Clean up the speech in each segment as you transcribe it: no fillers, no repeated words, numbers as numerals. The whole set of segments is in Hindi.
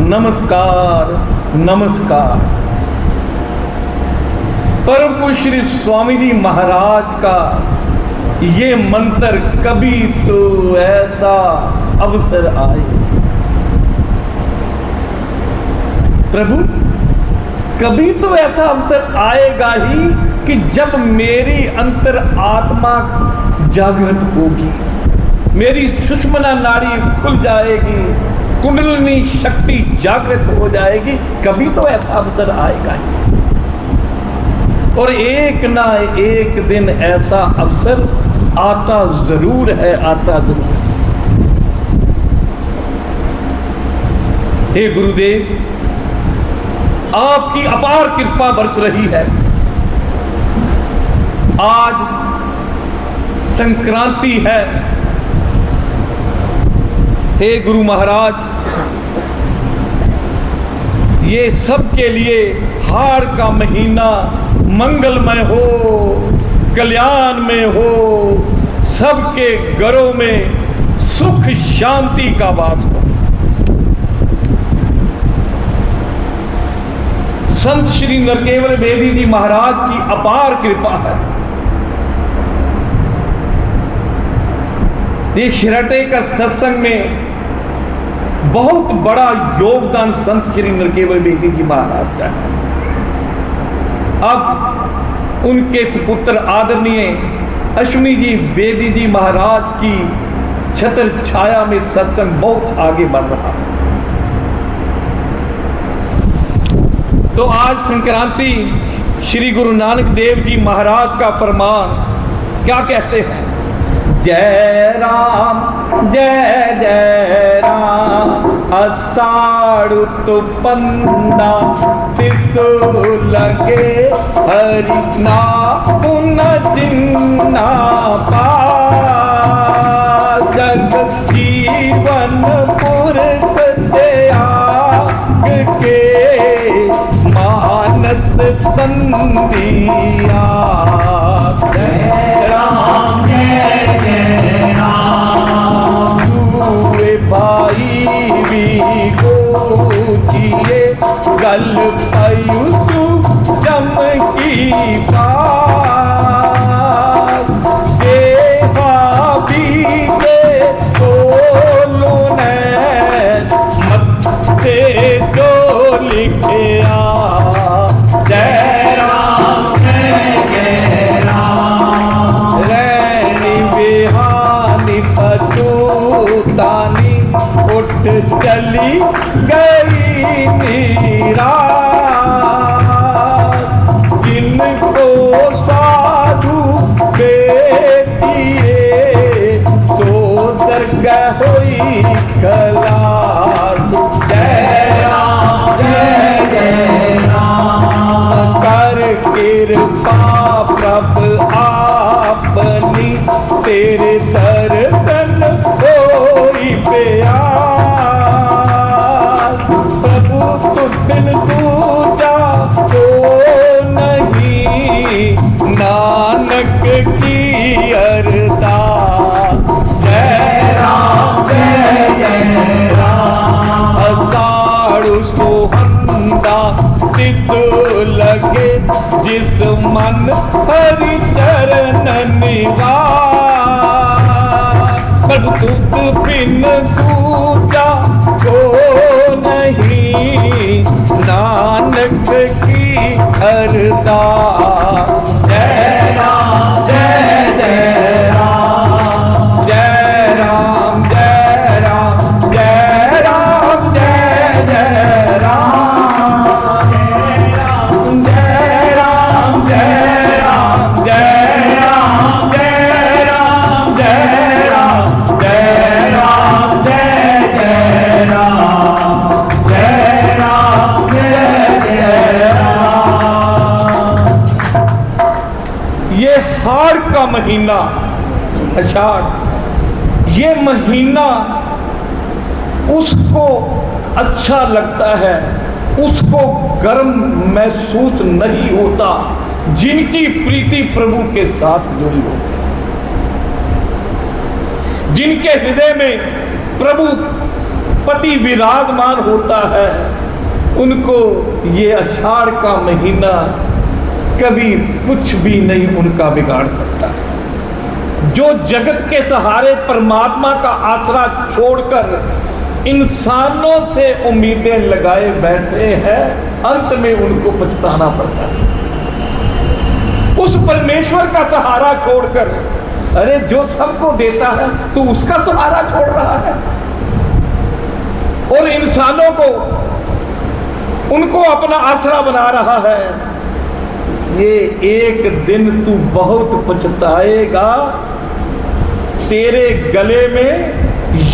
नमस्कार नमस्कार। परम पूज्य श्री स्वामी जी महाराज का ये मंत्र, कभी तो ऐसा अवसर आए। प्रभु, कभी तो ऐसा अवसर आएगा ही कि जब मेरी अंतर आत्मा जागृत होगी, मेरी सुषुम्ना नाड़ी खुल जाएगी, कुंडलिनी शक्ति जागृत हो जाएगी। कभी तो ऐसा अवसर आएगा ही, और एक ना एक दिन ऐसा अवसर आता जरूर है, आता जरूर है। हे गुरुदेव, आपकी अपार कृपा बरस रही है। आज संक्रांति है। हे गुरु महाराज, ये सबके लिए हाड़ का महीना मंगलमय हो, कल्याण में हो, सबके घरों में सुख शांति का वास हो। संत श्री नरकेवल बेदी जी महाराज की अपार कृपा है। ये शिरटे का सत्संग में बहुत बड़ा योगदान संत श्री नरकेवल बेदी जी महाराज का है। अब उनके सुपुत्र आदरणीय अश्विनी जी बेदी जी महाराज की छत्र छाया में सत्संग बहुत आगे बढ़ रहा है। तो आज संक्रांति, श्री गुरु नानक देव जी महाराज का फरमान क्या कहते हैं? जय राम जय जय राम, अषाढ़ पंदा तिसु लगे, हरि नाम जिन्ना पास, जग जीवन पुरुष त्याग के, मानस संधिया। जय राम जय जय राम, हुए भाई भी गोजिए, गल पयुसु चमकी बात, देवा बीजे बोलो ने मत्ते जो लिखे आ। जय राम जय जय राम, रैनी बिहानी पचूतानी, उठ चली गई नीरा, जिनको साधु बेटिए, तो दरगाह हुई कला। जय राम जय जय राम, कर कृपा प्रभु आपनी, तेरे दर्शन होई प्यार, प्रभु तुझ बिन दूजा तो नहीं, नानक की अरदास। जय राम जय जय राम, अषाढ़ सोहंदा तिसु लगे, जिस मन हरि चरण निवास, प्रभु तुझ बिन दूजा को नहीं, नानक की अरदास। जय राम जय जय राम, जय राम जय राम, जय राम जय जय राम, जय राम जय राम, जय राम जय राम, जय राम जय राम, जय राम जय जय राम, जय राम जय जय राम। ये हाड़ का महीना आषाढ़, ये महीना उसको अच्छा लगता है, उसको गर्म महसूस नहीं होता जिनकी प्रीति प्रभु के साथ जुड़ी होती है, जिनके हृदय में प्रभु पति विराजमान होता है, उनको ये आषाढ़ का महीना कभी कुछ भी नहीं उनका बिगाड़ सकता। जो जगत के सहारे परमात्मा का आसरा छोड़कर इंसानों से उम्मीदें लगाए बैठे हैं, अंत में उनको पछताना पड़ता है। उस परमेश्वर का सहारा छोड़कर, अरे जो सबको देता है तो उसका सहारा छोड़ रहा है, और इंसानों को उनको अपना आसरा बना रहा है। ये एक दिन तू बहुत पछताएगा, तेरे गले में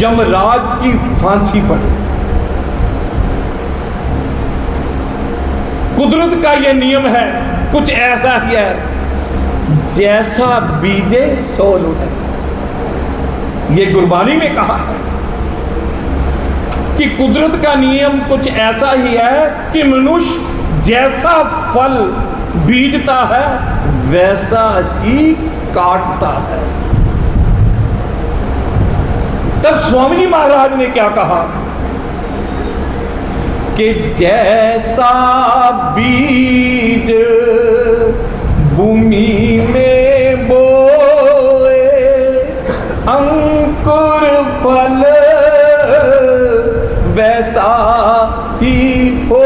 यमराज की फांसी पड़े। कुदरत का ये नियम है, कुछ ऐसा ही है, जैसा बीजे सो लूटे। ये गुरबानी में कहा है कि कुदरत का नियम कुछ ऐसा ही है कि मनुष्य जैसा फल बीजता है वैसा ही काटता है। तब स्वामी जी महाराज ने क्या कहा कि जैसा बीज भूमि में बोए अंकुर फल वैसा ही हो।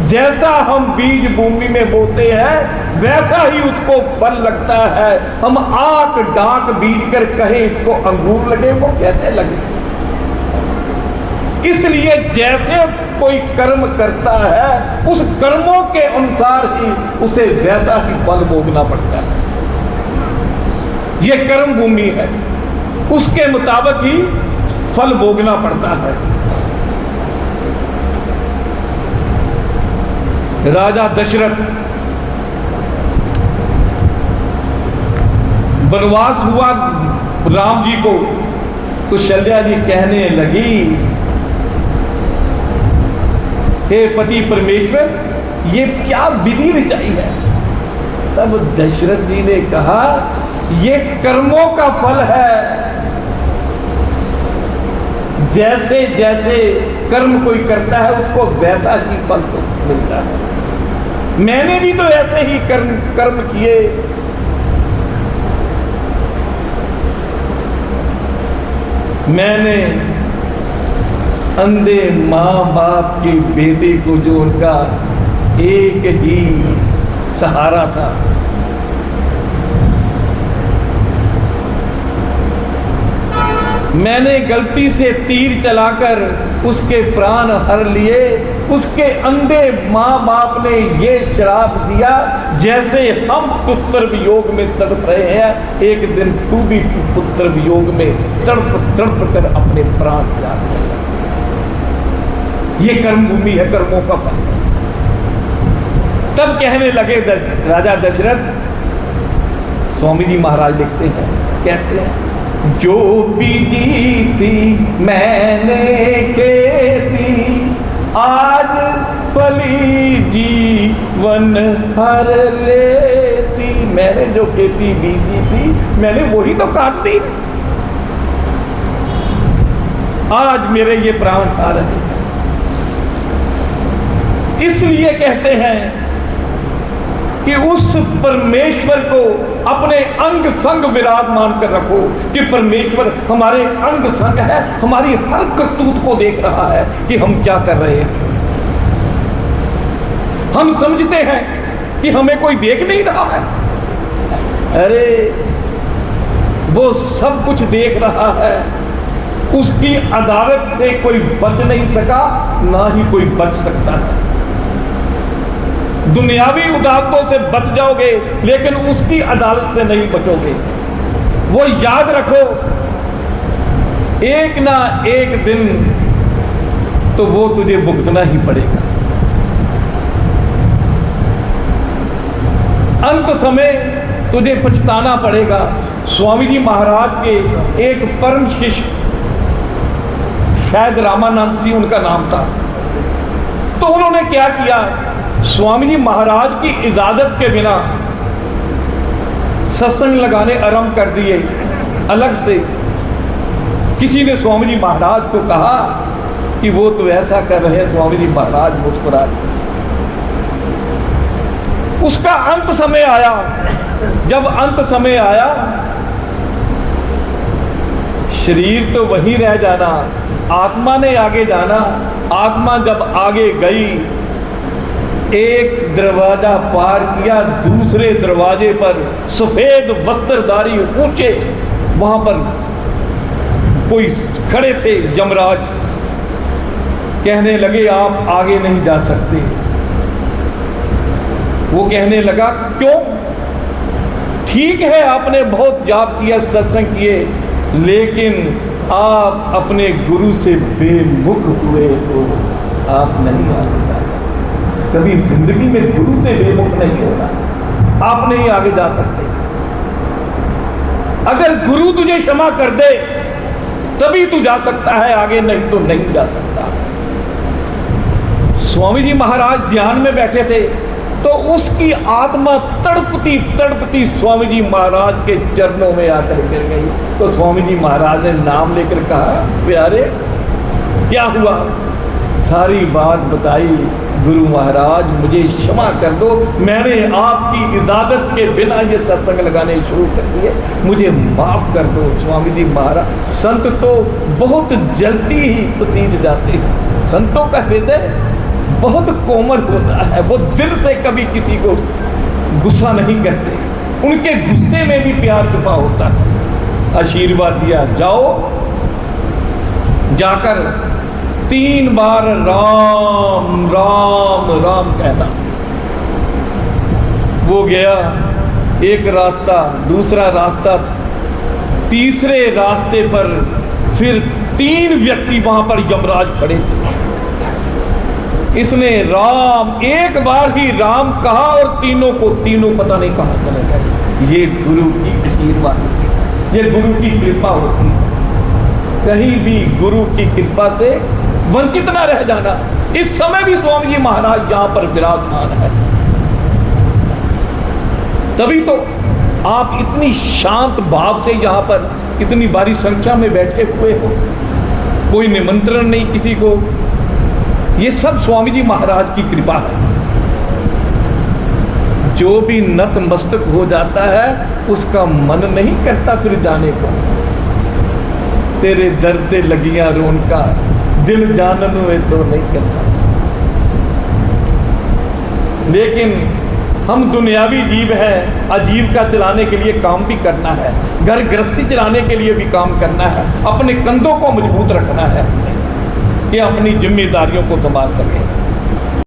जैसा हम बीज भूमि में बोते हैं वैसा ही उसको फल लगता है। हम आक डाक बीज कर कहें इसको अंगूर लगे, वो कैसे लगे? इसलिए जैसे कोई कर्म करता है उस कर्मों के अनुसार ही उसे वैसा ही फल भोगना पड़ता है। यह कर्म भूमि है, उसके मुताबिक ही फल भोगना पड़ता है। राजा दशरथ वनवास हुआ राम जी को, तो शल्या जी कहने लगी, हे पति परमेश्वर ये क्या विधि रचाई है? तब दशरथ जी ने कहा ये कर्मों का फल है। जैसे जैसे कर्म कोई करता है उसको वैसा ही फल मिलता है। मैंने भी तो ऐसे ही कर्म किए। मैंने अंधे माँ बाप के बेटे को, जो उनका एक ही सहारा था, मैंने गलती से तीर चलाकर उसके प्राण हर लिए। उसके अंधे माँ बाप ने ये श्राप दिया, जैसे हम पुत्र वियोग में तड़प रहे हैं, एक दिन तू भी पुत्र वियोग में तड़प तड़प कर अपने प्राण त्याग देगा। ये कर्म भूमि है, कर्मों का फल। तब कहने लगे राजा दशरथ, स्वामी जी महाराज लिखते हैं, कहते हैं, जो बीजी थी मैंने खेती, आज फली जीवन हर लेती। मैंने जो खेती बीजी थी मैंने वही तो काट दी, आज मेरे ये प्राण खा रहे हैं। इसलिए कहते हैं कि उस परमेश्वर को अपने अंग संग विराजमान कर रखो, कि परमेश्वर हमारे अंग संग है, हमारी हर करतूत को देख रहा है कि हम क्या कर रहे हैं। हम समझते हैं कि हमें कोई देख नहीं रहा है, अरे वो सब कुछ देख रहा है। उसकी अदालत से कोई बच नहीं सका, ना ही कोई बच सकता है। दुनियावी अदालतों से बच जाओगे लेकिन उसकी अदालत से नहीं बचोगे। वो याद रखो, एक ना एक दिन तो वो तुझे भुगतना ही पड़ेगा। अंत समय तुझे पछताना पड़ेगा। स्वामी जी महाराज के एक परम शिष्य, शायद रामानंद जी उनका नाम था, तो उन्होंने क्या किया, स्वामी जी महाराज की इजाजत के बिना सत्संग लगाने आरंभ कर दिए अलग से। किसी ने स्वामी जी महाराज को कहा कि वो तो ऐसा कर रहे हैं। स्वामी जी महाराज मुस्कुरा दिए। उसका अंत समय आया। जब अंत समय आया, शरीर तो वहीं रह जाना, आत्मा ने आगे जाना। आत्मा जब आगे गई, एक दरवाजा पार किया, दूसरे दरवाजे पर सफेद वस्त्रधारी ऊंचे, वहां पर कोई खड़े थे यमराज। कहने लगे आप आगे नहीं जा सकते। वो कहने लगा क्यों? ठीक है आपने बहुत जाप किया, सत्संग किए, लेकिन आप अपने गुरु से बेमुख हुए हो, आप नहीं आगे जा सकते। कभी जिंदगी में गुरु से बेमुख नहीं होगा, आप नहीं आगे जा सकते। अगर गुरु तुझे क्षमा कर दे तभी तू जा सकता है आगे, नहीं तो नहीं जा सकता। स्वामी जी महाराज ध्यान में बैठे थे तो उसकी आत्मा तड़पती तड़पती स्वामी जी महाराज के चरणों में आकर गिर गई। तो स्वामी जी महाराज ने नाम लेकर कहा, प्यारे क्या हुआ? सारी बात बताई। गुरु महाराज मुझे क्षमा कर दो, मैंने आपकी इजाजत के बिना ये सत्संग लगाने शुरू कर दिए, मुझे माफ कर दो। स्वामी जी महाराज, संत तो बहुत जल्दी ही पसीज जाते हैं। संतों का हृदय बहुत कोमल होता है, वो दिल से कभी किसी को गुस्सा नहीं करते, उनके गुस्से में भी प्यार छुपा होता है। आशीर्वाद दिया, जाओ, जाकर 3 बार राम राम राम कहना। वो गया, एक रास्ता, दूसरा रास्ता, तीसरे रास्ते पर फिर 3 व्यक्ति वहां पर यमराज खड़े थे। इसने राम, एक बार ही राम कहा और तीनों पता नहीं कहां चले गए। ये गुरु की आशीर्वाद, ये गुरु की कृपा होती है। कहीं भी गुरु की कृपा से वंचित ना रह जाना। इस समय भी स्वामी जी महाराज यहां पर विराजमान है। तभी तो आप इतनी शांत भाव से यहां पर इतनी भारी संख्या में बैठे हुए हो, कोई निमंत्रण नहीं किसी को। ये सब स्वामी जी महाराज की कृपा है। जो भी नतमस्तक हो जाता है उसका मन नहीं करता फिर जाने को। तेरे दर्द लगियां रोन का दिल जानन में तो नहीं करता। लेकिन हम दुनियावी जीव हैं, आजीविका चलाने के लिए काम भी करना है, घर गृहस्थी चलाने के लिए भी काम करना है, अपने कंधों को मजबूत रखना है कि अपनी जिम्मेदारियों को संभाल सकें।